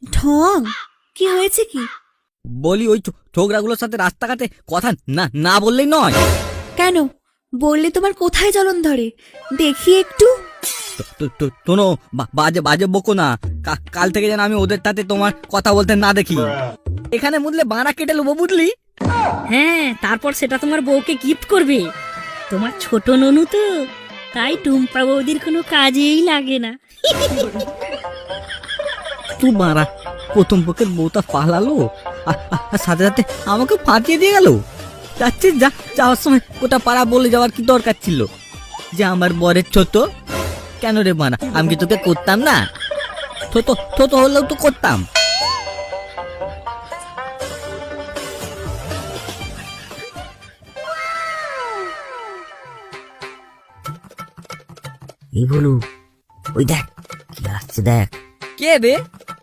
ঢং? কি হয়েছে কি? বলি ওই ছোকরাগুলোর সাথে রাস্তাঘাটে কথা না না বললেই নয়। কেন? বললে তোমার কোথায় জ্বলন ধরে দেখি একটু। শোনো, বাজে বাজে বকো না। কাল থেকে যেন আমি ওদের সাথে তোমার কথা বলতে না দেখি। এখানে মুদলে বাঁড়া কেটে নেবো, বুঝলি? হ্যাঁ, তারপর সেটা তোমার বউকে গিফট করবে। তোমার ছোট ননু তো, তাই টুম্পা বৌদির কোনো কাজেই লাগে না। তুই বাঁড়া, প্রথম পক্ষের বউটা পালালো আর সাথে সাথে আমাকে ফাঁকিয়ে দিয়ে গেল। যাচ্ছিস যা, যাওয়ার সময় ওটা পাড়া বলে যাওয়ার কি দরকার ছিল যে আমার বরের ছোট? কেন রে বানা, আমি কি তোকে করতাম না? ছোট ছোট হলেও তো করতাম। এই বলু, ওই দেখ কি আসছে, দেখ। কে রে?